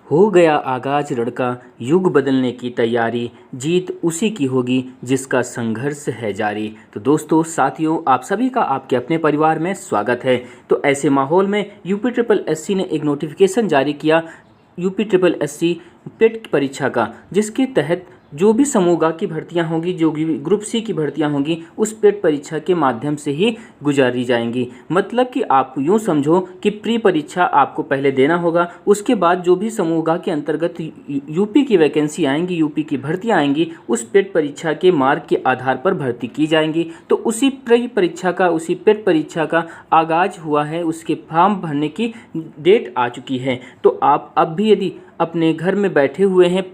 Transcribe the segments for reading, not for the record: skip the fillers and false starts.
हो गया आगाज लड़का, युग बदलने की तैयारी, जीत उसी की होगी जिसका संघर्ष है जारी। तो दोस्तों, साथियों, आप सभी का आपके अपने परिवार में स्वागत है। तो ऐसे माहौल में यूपी ट्रिपल एससी ने एक नोटिफिकेशन जारी किया, यूपी ट्रिपल एससी पेट परीक्षा का, जिसके तहत जो भी समूह ग की भर्तियां होंगी, जो भी ग्रुप सी की भर्तियां होंगी, उस पेट परीक्षा के माध्यम से ही गुजारी जाएंगी। मतलब कि आप यूँ समझो कि प्री परीक्षा आपको पहले देना होगा, उसके बाद जो भी समूह ग के अंतर्गत यूपी की वैकेंसी आएंगी, यूपी की भर्तियां आएंगी, उस पेट परीक्षा के मार्क के आधार पर भर्ती की जाएंगी। तो उसी प्री परीक्षा का, उसी पेट परीक्षा का आगाज हुआ है, उसके फॉर्म भरने की डेट आ चुकी है। तो आप अब भी यदि अपने घर में बैठे हुए हैं,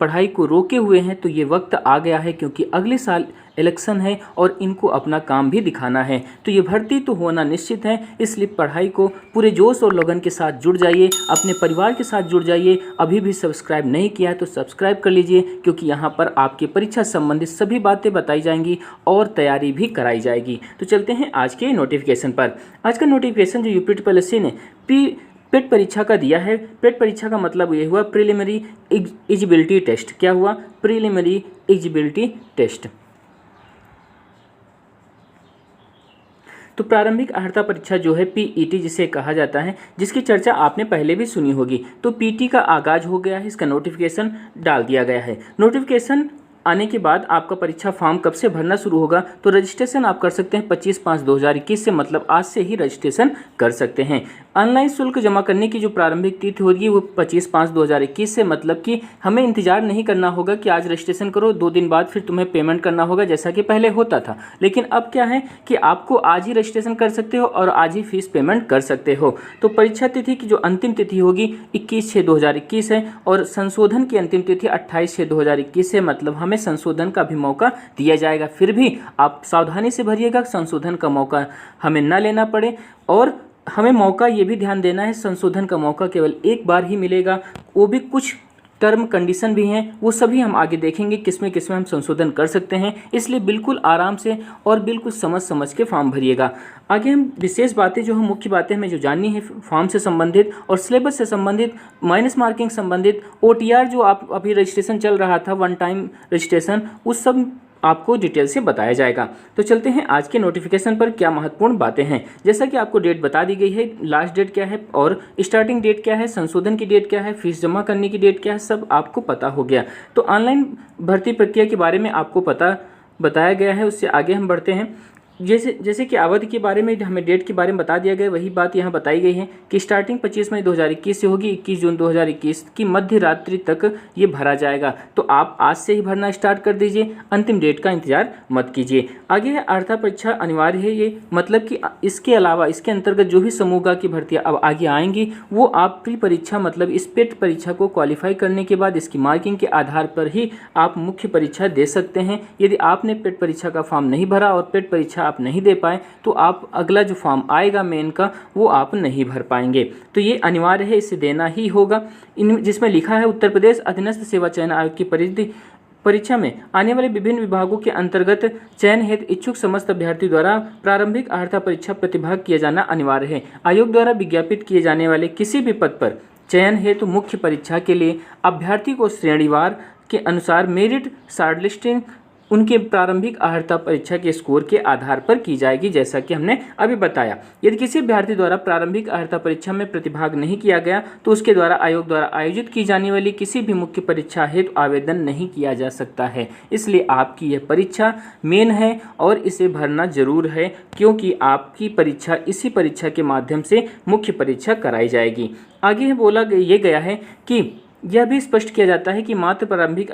पढ़ाई को रोके हुए हैं, तो ये वक्त आ गया है, क्योंकि अगले साल इलेक्शन है और इनको अपना काम भी दिखाना है। तो ये भर्ती तो होना निश्चित है, इसलिए पढ़ाई को पूरे जोश और लगन के साथ जुड़ जाइए, अपने परिवार के साथ जुड़ जाइए। अभी भी सब्सक्राइब नहीं किया है तो सब्सक्राइब कर लीजिए, क्योंकि यहाँ पर आपके परीक्षा संबंधित सभी बातें बताई जाएंगी और तैयारी भी कराई जाएगी। तो चलते हैं आज के नोटिफिकेशन पर। आज का नोटिफिकेशन जो यूपी ट्रिपल एससी ने पेट परीक्षा का दिया है। पेट परीक्षा का मतलब ये हुआ प्रीलिमिनरी एलिजिबिलिटी टेस्ट। क्या हुआ? Preliminary eligibility test. तो प्रारंभिक अर्हता परीक्षा जो है पीईटी जिसे कहा जाता है, जिसकी चर्चा आपने पहले भी सुनी होगी। तो पीटी का आगाज हो गया है, इसका नोटिफिकेशन डाल दिया गया है। नोटिफिकेशन आने के बाद आपका परीक्षा फॉर्म कब से भरना शुरू होगा? तो रजिस्ट्रेशन आप कर सकते हैं 25/5/2021 से, मतलब आज से ही रजिस्ट्रेशन कर सकते हैं। ऑनलाइन शुल्क जमा करने की जो प्रारंभिक तिथि होगी वो 25/5/2021 से, मतलब कि हमें इंतजार नहीं करना होगा कि आज रजिस्ट्रेशन करो, 2 दिन बाद फिर तुम्हें पेमेंट करना होगा, जैसा कि पहले होता था। लेकिन अब क्या है कि आपको आज ही रजिस्ट्रेशन कर सकते हो और आज ही फीस पेमेंट कर सकते हो। तो परीक्षा तिथि की जो अंतिम तिथि होगी 21/6/2021 है और संशोधन की अंतिम तिथि 28/6/2021 है, मतलब हमें संशोधन का भी मौका दिया जाएगा। फिर भी आप सावधानी से भरिएगा, संशोधन का मौका हमें न लेना पड़े। और हमें मौका ये भी ध्यान देना है, संशोधन का मौका केवल एक बार ही मिलेगा, वो भी कुछ टर्म कंडीशन भी हैं, वो सभी हम आगे देखेंगे किसमें किसमें हम संशोधन कर सकते हैं। इसलिए बिल्कुल आराम से और बिल्कुल समझ समझ के फॉर्म भरिएगा। आगे हम विशेष बातें जो हम मुख्य बातें हमें जो जाननी है फॉर्म से संबंधित और सिलेबस से संबंधित, माइनस मार्किंग संबंधित, ओटीआर जो आप अभी रजिस्ट्रेशन चल रहा था, वन टाइम रजिस्ट्रेशन, उस सब आपको डिटेल से बताया जाएगा। तो चलते हैं आज के नोटिफिकेशन पर क्या महत्वपूर्ण बातें हैं। जैसा कि आपको डेट बता दी गई है, लास्ट डेट क्या है और स्टार्टिंग डेट क्या है, संशोधन की डेट क्या है, फीस जमा करने की डेट क्या है, सब आपको पता हो गया। तो ऑनलाइन भर्ती प्रक्रिया के बारे में आपको बताया गया है। उससे आगे हम बढ़ते हैं। जैसे कि अवधि के बारे में हमें डेट के बारे में बता दिया गया, वही बात यहाँ बताई गई है कि स्टार्टिंग 25 मई 2021 से होगी, 21 जून 2021 की मध्य रात्रि तक ये भरा जाएगा। तो आप आज से ही भरना स्टार्ट कर दीजिए, अंतिम डेट का इंतजार मत कीजिए। आगे है अर्हता परीक्षा अनिवार्य है ये, मतलब कि इसके अलावा इसके अंतर्गत जो भी समूह की भर्तियाँ अब आगे आएंगी वो आप प्री परीक्षा, मतलब इस पेट परीक्षा को क्वालिफाई करने के बाद इसकी मार्किंग के आधार पर ही आप मुख्य परीक्षा दे सकते हैं। यदि आपने पेट परीक्षा का फॉर्म नहीं भरा और पेट परीक्षा आप नहीं दे पाए तो आप अगला जो फॉर्म आएगा मेन का, वो आप नहीं भर पाएंगे। तो ये अनिवार्य है, इसे देना ही होगा। जिसमें लिखा है उत्तर प्रदेश अधीनस्थ सेवा चयन आयोग की परीक्षा में आने वाले विभिन्न विभागों के अंतर्गत चयन हेतु इच्छुक समस्त अभ्यर्थी द्वारा प्रारंभिक अर्हता परीक्षा प्रतिभाग किया जाना अनिवार्य है। आयोग द्वारा विज्ञापित किए जाने वाले किसी भी पद पर चयन हेतु मुख्य परीक्षा के लिए अभ्यर्थी को श्रेणीवार के अनुसार मेरिट शॉर्टलिस्टिंग उनके प्रारंभिक अर्हता परीक्षा के स्कोर के आधार पर की जाएगी, जैसा कि हमने अभी बताया। यदि किसी अभ्यर्थी द्वारा प्रारंभिक अर्हता परीक्षा में प्रतिभाग नहीं किया गया तो उसके द्वारा आयोग द्वारा आयोजित की जाने वाली किसी भी मुख्य परीक्षा हेतु आवेदन नहीं किया जा सकता है। इसलिए आपकी यह परीक्षा मेन है और इसे भरना जरूर है, क्योंकि आपकी परीक्षा इसी परीक्षा के माध्यम से मुख्य परीक्षा कराई जाएगी। आगे बोला ये गया है कि यह भी स्पष्ट किया जाता है कि मात्र प्रारंभिक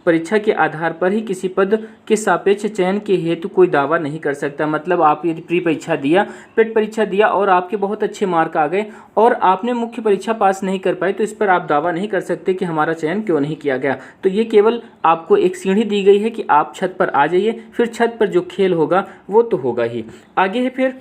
परीक्षा के आधार पर ही किसी पद के सापेक्ष चयन के हेतु कोई दावा नहीं कर सकता। मतलब आप यदि प्री परीक्षा दिया, पेट परीक्षा दिया और आपके बहुत अच्छे मार्क आ गए और आपने मुख्य परीक्षा पास नहीं कर पाए, तो इस पर आप दावा नहीं कर सकते कि हमारा चयन क्यों नहीं किया गया। तो ये केवल आपको एक सीढ़ी दी गई है कि आप छत पर आ जाइए, फिर छत पर जो खेल होगा वो तो होगा ही। आगे है फिर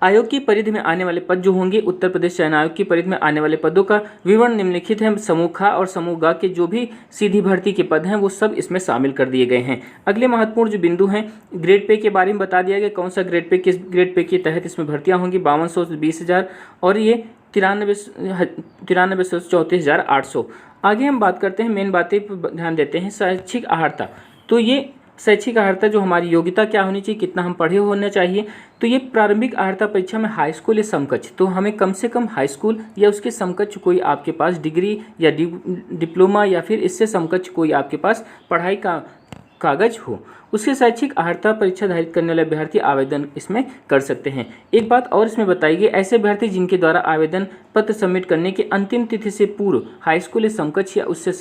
आयोग की परिधि में आने वाले पद जो होंगे, उत्तर प्रदेश चयन आयोग की परिधि में आने वाले पदों का विवरण निम्नलिखित है। समूह ख और समूह ग के जो भी सीधी भर्ती के पद हैं वो सब इसमें शामिल कर दिए गए हैं। अगले महत्वपूर्ण जो बिंदु हैं, ग्रेड पे के बारे में बता दिया गया, कौन सा ग्रेड पे, किस ग्रेड पे के तहत इसमें भर्तियां होंगी। 5200 से 20,000 और ये 93,34,800। आगे हम बात करते हैं, मेन बातें पर ध्यान देते हैं, शैक्षिक अहर्ता। तो ये शैक्षिक अहर्ता जो हमारी योग्यता क्या होनी चाहिए, कितना हम पढ़े होना चाहिए। तो ये प्रारंभिक अहर्ता परीक्षा में हाई स्कूल या समकक्ष, तो हमें कम से कम हाई स्कूल या उसके समकक्ष कोई आपके पास डिग्री या डिप्लोमा या फिर इससे समकक्ष कोई आपके पास पढ़ाई का कागज हो, उसके शैक्षिक अहर्ता परीक्षा धारित करने वाले अभ्यर्थी आवेदन इसमें कर सकते हैं। एक बात और इसमें बताई गई, ऐसे अभ्यर्थी जिनके द्वारा आवेदन पत्र सबमिट करने की अंतिम तिथि से पूर्व हाई स्कूल या समकक्ष या उससे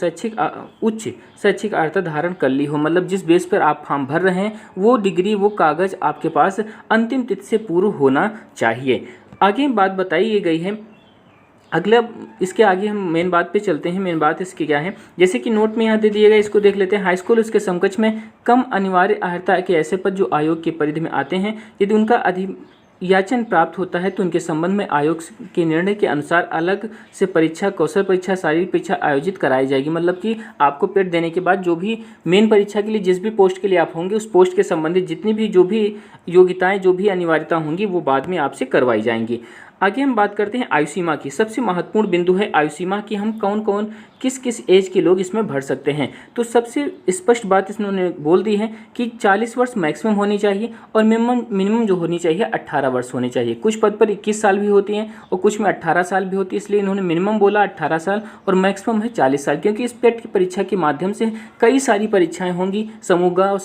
उच्च शैक्षिक अहर्ता धारण कर ली हो, मतलब जिस बेस पर आप फॉर्म भर रहे हैं वो डिग्री वो कागज आपके पास अंतिम तिथि से पूर्व होना चाहिए। आगे बात बताई गई है, अगला इसके आगे हम मेन बात पे चलते हैं। मेन बात इसकी क्या है, जैसे कि नोट में यहाँ दे दिएगा, इसको देख लेते हैं। हाई स्कूल उसके समकक्ष में कम अनिवार्य अहर्ता के ऐसे पद जो आयोग के परिधि में आते हैं, यदि उनका अधियाचन प्राप्त होता है तो उनके संबंध में आयोग के निर्णय के अनुसार अलग से परीक्षा, कौशल परीक्षा, शारीरिक परीक्षा आयोजित कराई जाएगी। मतलब कि आपको पेट देने के बाद जो भी मेन परीक्षा के लिए जिस भी पोस्ट के लिए आप होंगे उस पोस्ट के संबंधित जितनी भी जो भी योग्यताएं, जो भी अनिवार्यता होंगी वो बाद में आपसे करवाई जाएंगी। आगे हम बात करते हैं आयु सीमा की। सबसे महत्वपूर्ण बिंदु है आयु सीमा की, हम कौन कौन किस किस एज के लोग इसमें भर सकते हैं। तो सबसे स्पष्ट बात इन्होंने बोल दी है कि 40 वर्ष मैक्सिमम होनी चाहिए और मिनिमम जो होनी चाहिए 18 वर्ष होनी चाहिए। कुछ पद पर 21 साल भी होती हैं और कुछ में 18 साल भी होती है, इसलिए इन्होंने मिनिमम बोला 18 साल और मैक्सिमम है 40 साल, क्योंकि इस पेट की परीक्षा के माध्यम से कई सारी परीक्षाएँ होंगी, समूह ग और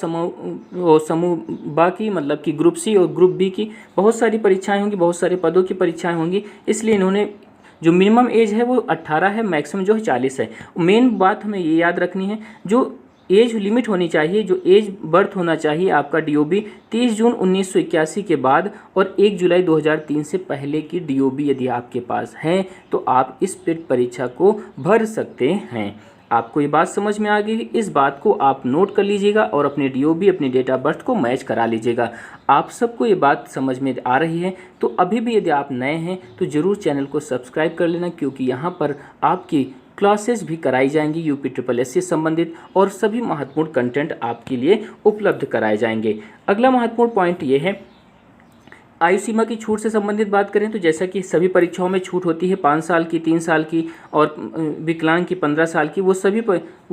समूह बा की, मतलब कि ग्रुप सी और ग्रुप बी की बहुत सारी परीक्षाएँ होंगी, बहुत सारे पदों की परीक्षाएँ होंगी, इसलिए इन्होंने जो मिनिमम एज है वो 18 है, मैक्सिमम जो है 40 है। मेन बात हमें ये याद रखनी है, जो एज लिमिट होनी चाहिए, जो एज बर्थ होना चाहिए आपका DOB 30 जून 1981 के बाद और 1 जुलाई 2003 से पहले की DOB यदि आपके पास है तो आप इस पेट परीक्षा को भर सकते हैं। आपको ये बात समझ में आ गई, इस बात को आप नोट कर लीजिएगा और अपने DOB, अपनी डेट ऑफ बर्थ को मैच करा लीजिएगा। आप सबको ये बात समझ में आ रही है तो अभी भी यदि आप नए हैं तो ज़रूर चैनल को सब्सक्राइब कर लेना, क्योंकि यहाँ पर आपकी क्लासेस भी कराई जाएंगी UPSSC से संबंधित और सभी महत्वपूर्ण कंटेंट आपके लिए उपलब्ध कराए जाएंगे। अगला महत्वपूर्ण पॉइंट ये है, आयु सीमा की छूट से संबंधित बात करें तो जैसा कि सभी परीक्षाओं में छूट होती है 5 साल की, 3 साल की और विकलांग की 15 साल की, वो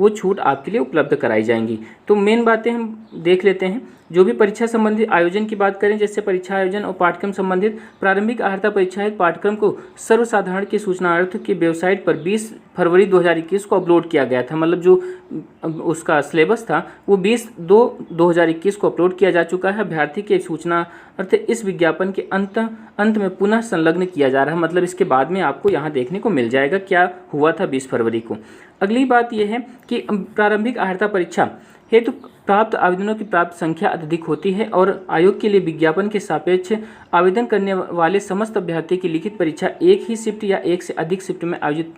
छूट आपके लिए उपलब्ध कराई जाएंगी। तो मेन बातें हम देख लेते हैं। जो भी परीक्षा संबंधित आयोजन की बात करें, जैसे परीक्षा आयोजन और पाठ्यक्रम संबंधित प्रारंभिक अहर्ता परीक्षा पाठ्यक्रम को सर्वसाधारण की सूचनार्थ की वेबसाइट पर 20 फरवरी 2021 को अपलोड किया गया था। मतलब जो उसका सिलेबस था वो 20/2/2021 को अपलोड किया जा चुका है। अभ्यर्थी के सूचना अर्थ इस विज्ञापन के अंत में पुनः संलग्न किया जा रहा है, मतलब इसके बाद में आपको यहाँ देखने को मिल जाएगा क्या हुआ था 20 फरवरी को। अगली बात यह है कि प्रारंभिक अहर्ता परीक्षा हेतु प्राप्त आवेदनों की प्राप्त संख्या अत्यधिक होती है और आयोग के लिए विज्ञापन के सापेक्ष आवेदन करने वाले समस्त अभ्यर्थी की लिखित परीक्षा एक ही शिफ्ट या एक से अधिक शिफ्ट में आयोजित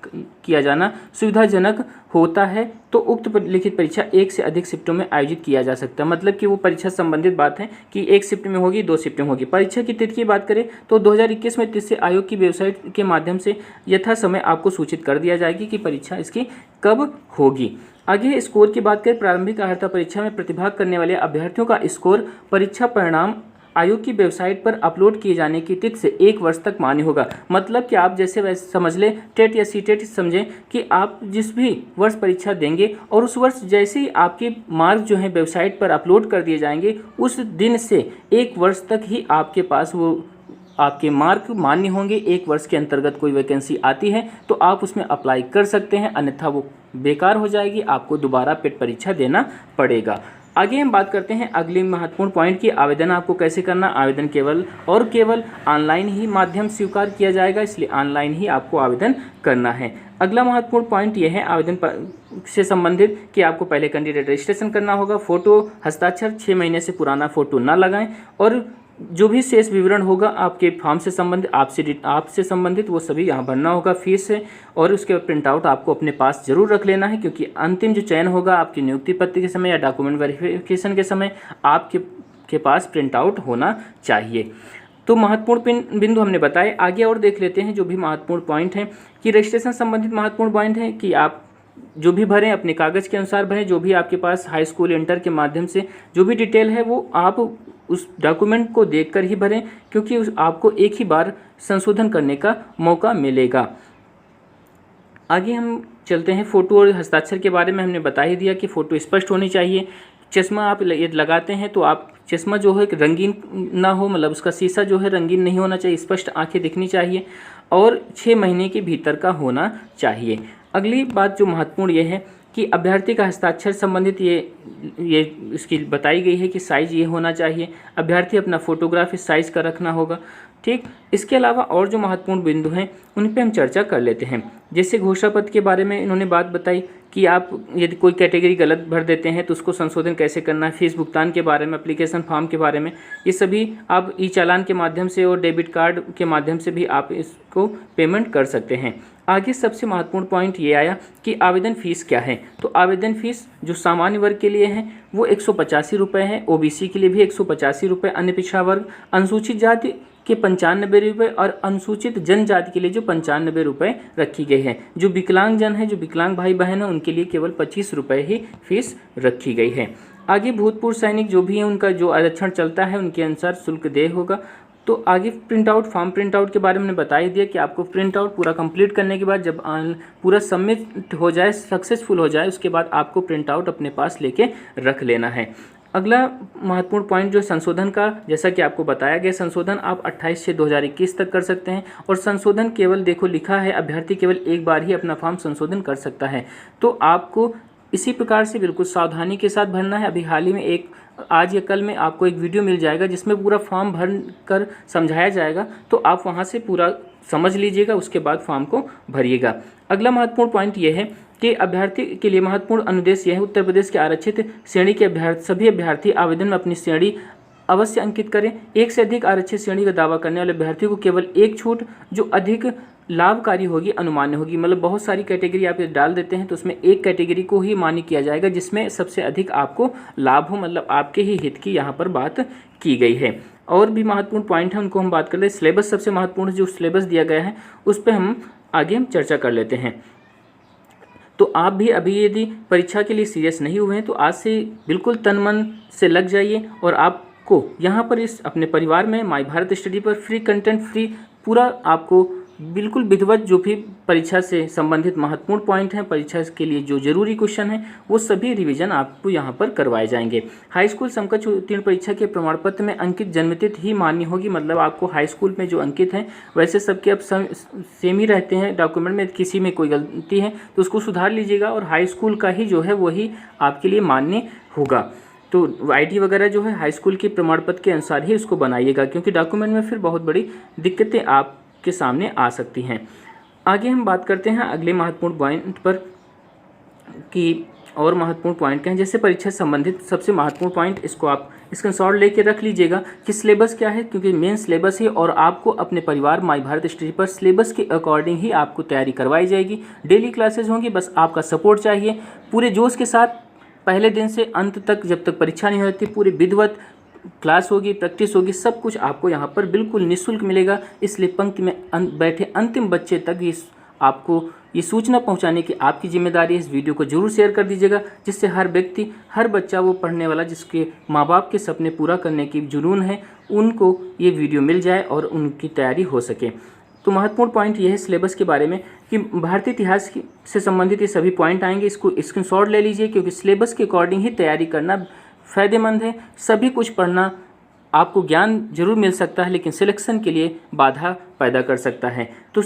किया जाना सुविधाजनक होता है। तो उक्त लिखित परीक्षा एक से अधिक शिफ्टों में आयोजित किया जा सकता है, मतलब कि वो परीक्षा संबंधित बात है कि एक शिफ्ट में होगी, 2 शिफ्ट में होगी। परीक्षा की तिथि की बात करें तो 2021 में तिथि से आयोग की वेबसाइट के माध्यम से यथा समय आपको सूचित कर दिया जाएगी कि परीक्षा इसकी कब होगी। आगे स्कोर की बात करें, प्रारंभिक अहर्ता परीक्षा में प्रतिभाग करने वाले अभ्यर्थियों का स्कोर परीक्षा परिणाम आयोग की वेबसाइट पर अपलोड किए जाने की तिथि से 1 वर्ष तक मान्य होगा। मतलब कि आप जैसे वैसे समझ लें, टेट या सीटेट समझें कि आप जिस भी वर्ष परीक्षा देंगे और उस वर्ष जैसे ही आपके मार्क जो हैं वेबसाइट पर अपलोड कर दिए जाएंगे, उस दिन से 1 वर्ष तक ही आपके पास वो आपके मार्क मान्य होंगे। 1 वर्ष के अंतर्गत कोई वैकेंसी आती है तो आप उसमें अप्लाई कर सकते हैं, अन्यथा वो बेकार हो जाएगी, आपको दोबारा पेट परीक्षा देना पड़ेगा। आगे हम बात करते हैं अगले महत्वपूर्ण पॉइंट की, आवेदन आपको कैसे करना। आवेदन केवल ऑनलाइन ही माध्यम स्वीकार किया जाएगा, इसलिए ऑनलाइन ही आपको आवेदन करना है। अगला महत्वपूर्ण पॉइंट यह है आवेदन से संबंधित कि आपको पहले कैंडिडेट रजिस्ट्रेशन करना होगा। फोटो हस्ताक्षर 6 महीने से पुराना फोटो ना लगाएं और जो भी शेष विवरण होगा आपके फॉर्म से संबंधित, आपसे संबंधित, वो सभी यहाँ भरना होगा फीस से, और उसके प्रिंट आउट आपको अपने पास जरूर रख लेना है, क्योंकि अंतिम जो चयन होगा आपकी नियुक्ति पत्र के समय या डॉक्यूमेंट वेरिफिकेशन के समय आपके पास प्रिंट आउट होना चाहिए। तो महत्वपूर्ण बिंदु हमने बताए। आगे और देख लेते हैं जो भी महत्वपूर्ण पॉइंट हैं कि रजिस्ट्रेशन संबंधित महत्वपूर्ण पॉइंट है कि आप जो भी भरें अपने कागज़ के अनुसार भरें, जो भी आपके पास हाई स्कूल इंटर के माध्यम से जो भी डिटेल है वो आप उस डॉक्यूमेंट को देखकर ही भरें, क्योंकि आपको एक ही बार संशोधन करने का मौका मिलेगा। आगे हम चलते हैं। फ़ोटो और हस्ताक्षर के बारे में हमने बता ही दिया कि फ़ोटो स्पष्ट होनी चाहिए। चश्मा आप यदि लगाते हैं तो आप चश्मा जो है रंगीन ना हो, मतलब उसका शीशा जो है रंगीन नहीं होना चाहिए, स्पष्ट आंखें दिखनी चाहिए और 6 महीने के भीतर का होना चाहिए। अगली बात जो महत्वपूर्ण ये है कि अभ्यर्थी का हस्ताक्षर संबंधित ये इसकी बताई गई है कि साइज़ ये होना चाहिए। अभ्यर्थी अपना फ़ोटोग्राफ इस साइज़ का रखना होगा। ठीक, इसके अलावा और जो महत्वपूर्ण बिंदु हैं उन पे हम चर्चा कर लेते हैं। जैसे घोषणा पत्र के बारे में इन्होंने बात बताई कि आप यदि कोई कैटेगरी गलत भर देते हैं तो उसको संशोधन कैसे करना है। फीस भुगतान के बारे में, एप्लीकेशन फॉर्म के बारे में, ये सभी आप ई चालान के माध्यम से और डेबिट कार्ड के माध्यम से भी आप इसको पेमेंट कर सकते हैं। आगे सबसे महत्वपूर्ण पॉइंट ये आया कि आवेदन फ़ीस क्या है। तो आवेदन फ़ीस जो सामान्य वर्ग के लिए है वो 185 रुपये है, ओबीसी के लिए भी 185 रुपये, अन्य पिछड़ा वर्ग, अनुसूचित जाति के 95 रुपये और अनुसूचित जनजाति के लिए जो 95 रुपये रखी गई है। जो विकलांग जन है, जो विकलांग भाई बहन है, उनके लिए केवल 25 रुपये ही फीस रखी गई है। आगे भूतपूर्व सैनिक जो भी हैं उनका जो आरक्षण चलता है उनके अनुसार शुल्क देय होगा। तो आगे print out, form print out के बारे में बता ही दिया कि आपको प्रिंट आउट पूरा कंप्लीट करने के बाद जब पूरा सबमिट हो जाए, सक्सेसफुल हो जाए, उसके बाद आपको प्रिंट आउट अपने पास लेके रख लेना है। अगला महत्वपूर्ण पॉइंट जो संशोधन का, जैसा कि आपको बताया गया, संशोधन आप 28/6/2021 तक कर सकते हैं और संशोधन केवल देखो लिखा है अभ्यर्थी केवल एक बार ही अपना फॉर्म संशोधन कर सकता है। तो आपको इसी प्रकार से बिल्कुल सावधानी के साथ भरना है। अभी हाल ही में आज या कल में आपको एक वीडियो मिल जाएगा जिसमें पूरा फॉर्म भर कर समझाया जाएगा, तो आप वहां से पूरा समझ लीजिएगा, उसके बाद फॉर्म को भरिएगा। अगला महत्वपूर्ण पॉइंट ये है कि अभ्यर्थी के लिए महत्वपूर्ण अनुदेश यह है, उत्तर प्रदेश के आरक्षित श्रेणी के सभी अभ्यर्थी आवेदन में अपनी श्रेणी अवश्य अंकित करें। एक से अधिक आरक्षित श्रेणी का दावा करने वाले अभ्यर्थी को केवल एक छूट जो अधिक लाभकारी होगी अनुमान्य होगी। मतलब बहुत सारी कैटेगरी आप डाल देते हैं तो उसमें एक कैटेगरी को ही मान्य किया जाएगा जिसमें सबसे अधिक आपको लाभ हो, मतलब आपके ही हित की यहाँ पर बात की गई है। और भी महत्वपूर्ण पॉइंट है उनको हम बात कर ले। सिलेबस सबसे महत्वपूर्ण जो सिलेबस दिया गया है उस पर हम आगे चर्चा कर लेते हैं। तो आप भी अभी यदि परीक्षा के लिए सीरियस नहीं हुए हैं तो आज से बिल्कुल तन मन से लग जाइए और आपको यहाँ पर इस अपने परिवार में माई भारत स्टडी पर फ्री कंटेंट, फ्री पूरा आपको बिल्कुल विधिवत जो भी परीक्षा से संबंधित महत्वपूर्ण पॉइंट हैं, परीक्षा के लिए जो जरूरी क्वेश्चन हैं वो सभी रिवीजन आपको यहाँ पर करवाए जाएंगे। हाई स्कूल समकक्ष उत्तीर्ण परीक्षा के प्रमाण पत्र में अंकित जन्मतिथि ही मान्य होगी। मतलब आपको हाई स्कूल में जो अंकित हैं वैसे सबके अब सेम ही रहते हैं। डॉक्यूमेंट में किसी में कोई गलती है तो उसको सुधार लीजिएगा और हाई स्कूल का ही जो है वही आपके लिए मान्य होगा। तो आईडी वगैरह जो है हाई स्कूल के प्रमाण पत्र के अनुसार ही उसको बनाइएगा, क्योंकि डॉक्यूमेंट में फिर बहुत बड़ी दिक्कतें आपके सामने आ सकती हैं। आगे हम बात करते हैं अगले महत्वपूर्ण पॉइंट पर कि और महत्वपूर्ण पॉइंट क्या हैं। जैसे परीक्षा से संबंधित सबसे महत्वपूर्ण पॉइंट, इसको आप स्क्रीनशॉट लेके रख लीजिएगा कि सिलेबस क्या है, क्योंकि मेन सिलेबस है और आपको अपने परिवार माई भारत स्टडी पर सिलेबस के अकॉर्डिंग ही आपको तैयारी करवाई जाएगी। डेली क्लासेज होंगी, बस आपका सपोर्ट चाहिए। पूरे जोश के साथ पहले दिन से अंत तक जब तक परीक्षा नहीं होती पूरी विधिवत क्लास होगी, प्रैक्टिस होगी, सब कुछ आपको यहाँ पर बिल्कुल निःशुल्क मिलेगा। इसलिए पंक्ति में बैठे अंतिम बच्चे तक आपको ये सूचना पहुँचाने की आपकी जिम्मेदारी है। इस वीडियो को जरूर शेयर कर दीजिएगा जिससे हर व्यक्ति, हर बच्चा, वो पढ़ने वाला जिसके माँ बाप के सपने पूरा करने की जुनून है, उनको ये वीडियो मिल जाए और उनकी तैयारी हो सके। तो महत्वपूर्ण पॉइंट ये है सिलेबस के बारे में कि भारतीय इतिहास से संबंधित ये सभी पॉइंट आएंगे। इसको स्क्रीनशॉट ले लीजिए, क्योंकि सिलेबस के अकॉर्डिंग ही तैयारी करना फ़ायदेमंद है। सभी कुछ पढ़ना आपको ज्ञान जरूर मिल सकता है, लेकिन सिलेक्शन के लिए बाधा पैदा कर सकता है। तो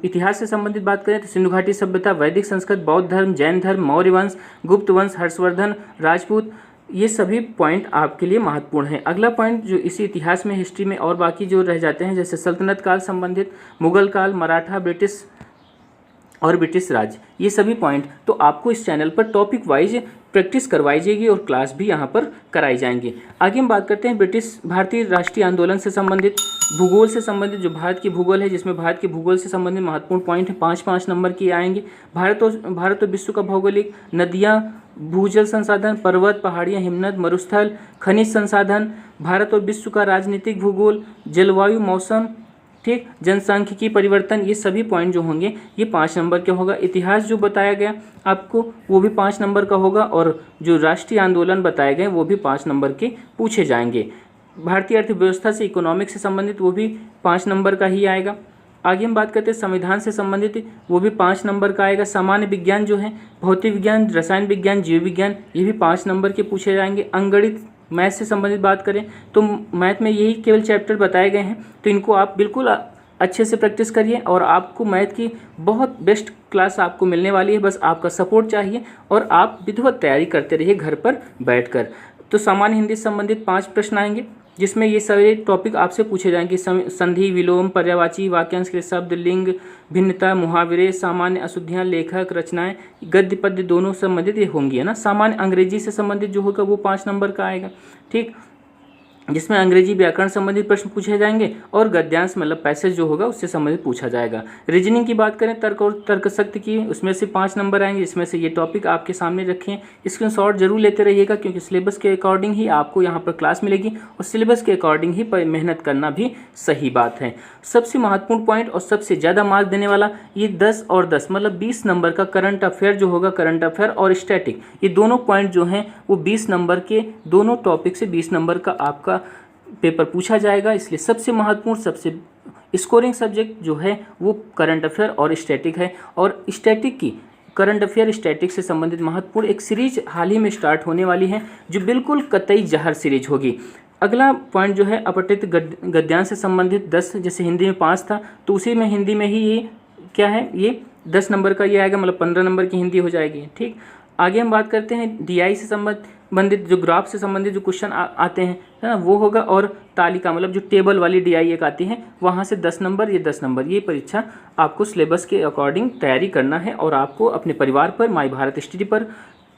इतिहास से संबंधित बात करें तो सिंधु घाटी सभ्यता, वैदिक संस्कृत, बौद्ध धर्म, जैन धर्म, मौर्य वंश, गुप्त वंश, हर्षवर्धन, राजपूत, ये सभी पॉइंट आपके लिए महत्वपूर्ण है। अगला पॉइंट जो इसी इतिहास में, हिस्ट्री में और बाकी जो रह जाते हैं, जैसे सल्तनत काल संबंधित, मुगल काल, मराठा, ब्रिटिश और ब्रिटिश राज, ये सभी पॉइंट तो आपको इस चैनल पर टॉपिक वाइज प्रैक्टिस करवाई जाएगी और क्लास भी यहाँ पर कराई जाएंगी। आगे हम बात करते हैं भारतीय राष्ट्रीय आंदोलन से संबंधित, भूगोल से संबंधित, जो भारत की भूगोल है जिसमें भारत के भूगोल से संबंधित महत्वपूर्ण पॉइंट है 5-5 नंबर की आएंगे। भारत और विश्व का भौगोलिक, नदियाँ, भूजल संसाधन, पर्वत, पहाड़ियाँ, हिमनद, मरुस्थल, खनिज संसाधन, भारत और विश्व का राजनीतिक भूगोल, जलवायु, मौसम, ठीक। जनसांख्यिकी परिवर्तन, ये सभी पॉइंट जो होंगे ये 5 नंबर के होगा। इतिहास जो बताया गया आपको वो भी 5 नंबर का होगा, और जो राष्ट्रीय आंदोलन बताए गए वो भी 5 नंबर के पूछे जाएंगे। भारतीय अर्थव्यवस्था से, इकोनॉमिक्स से संबंधित वो भी 5 नंबर का ही आएगा। आगे हम बात करते हैं संविधान से संबंधित, वो भी 5 नंबर का आएगा। सामान्य विज्ञान जो है, भौतिक विज्ञान, रसायन विज्ञान, जीव विज्ञान, ये भी 5 नंबर के पूछे जाएंगे। अंकगणित, मैथ से संबंधित बात करें तो मैथ में यही केवल चैप्टर बताए गए हैं, तो इनको आप बिल्कुल अच्छे से प्रैक्टिस करिए और आपको मैथ की बहुत बेस्ट क्लास आपको मिलने वाली है। बस आपका सपोर्ट चाहिए और आप विधिवत तैयारी करते रहिए घर पर बैठकर। तो सामान्य हिंदी से संबंधित 5 प्रश्न आएंगे, जिसमें ये सारे टॉपिक आपसे पूछे जाएंगे। संधि, विलोम, पर्यायवाची, वाक्यांश के शब्द, लिंग, भिन्नता, मुहावरे, सामान्य अशुद्धियाँ, लेखक, रचनाएं, गद्य पद्य दोनों संबंधित ये होंगी, है ना। सामान्य अंग्रेजी से संबंधित जो होगा वो 5 नंबर का आएगा, ठीक, जिसमें अंग्रेजी व्याकरण संबंधित प्रश्न पूछे जाएंगे और गद्यांश मतलब पैसेज जो होगा उससे संबंधित पूछा जाएगा। रीजनिंग की बात करें, तर्क और तर्कशक्ति की, उसमें से 5 नंबर आएंगे, जिसमें से ये टॉपिक आपके सामने रखें। स्क्रीनशॉट जरूर लेते रहिएगा, क्योंकि सिलेबस के अकॉर्डिंग ही आपको यहाँ पर क्लास मिलेगी और सिलेबस के अकॉर्डिंग ही मेहनत करना भी सही बात है। सबसे महत्वपूर्ण पॉइंट और सबसे ज़्यादा मार्क देने वाला ये 10 और 10 मतलब 20 नंबर का करंट अफेयर जो होगा, करंट अफेयर और स्टैटिक, ये दोनों पॉइंट जो हैं वो 20 नंबर के, दोनों टॉपिक से 20 नंबर का आपका पेपर पूछा जाएगा। इसलिए सबसे महत्वपूर्ण, सबसे स्कोरिंग सब्जेक्ट जो है वो करंट अफेयर और स्टैटिक है। और स्टैटिक की, करंट अफेयर स्टैटिक से संबंधित महत्वपूर्ण एक सीरीज हाल ही में स्टार्ट होने वाली है, जो बिल्कुल कतई जहर सीरीज होगी। अगला पॉइंट जो है अपठित गद्यांश से संबंधित 10, जैसे हिंदी में 5 था तो उसी में हिंदी में ही ये क्या है, ये 10 नंबर का ये आएगा, मतलब 15 नंबर की हिंदी हो जाएगी, ठीक। आगे हम बात करते हैं DI से संबंधित, जो ग्राफ से संबंधित जो क्वेश्चन आते हैं, है ना, वो होगा। और तालिका मतलब जो टेबल वाली DI एक आती है, वहाँ से 10 नंबर, ये 10 नंबर, ये परीक्षा आपको सिलेबस के अकॉर्डिंग तैयारी करना है और आपको अपने परिवार पर, माई भारत स्टडी पर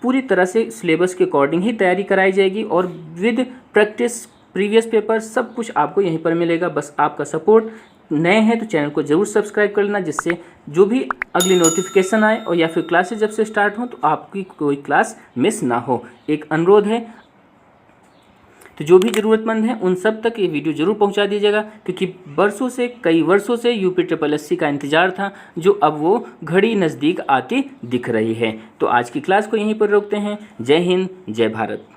पूरी तरह से सिलेबस के अकॉर्डिंग ही तैयारी कराई जाएगी और विद प्रैक्टिस, प्रीवियस पेपर, सब कुछ आपको यहीं पर मिलेगा। बस आपका सपोर्ट। नए हैं तो चैनल को जरूर सब्सक्राइब कर लेना, जिससे जो भी अगली नोटिफिकेशन आए और या फिर क्लासेस जब से स्टार्ट हो तो आपकी कोई क्लास मिस ना हो। एक अनुरोध है, तो जो भी ज़रूरतमंद है उन सब तक ये वीडियो जरूर पहुंचा दीजिएगा, क्योंकि वर्षों से, कई वर्षों से UPSSC का इंतज़ार था, जो अब वो घड़ी नज़दीक आती दिख रही है। तो आज की क्लास को यहीं पर रोकते हैं। जय हिंद, जय भारत।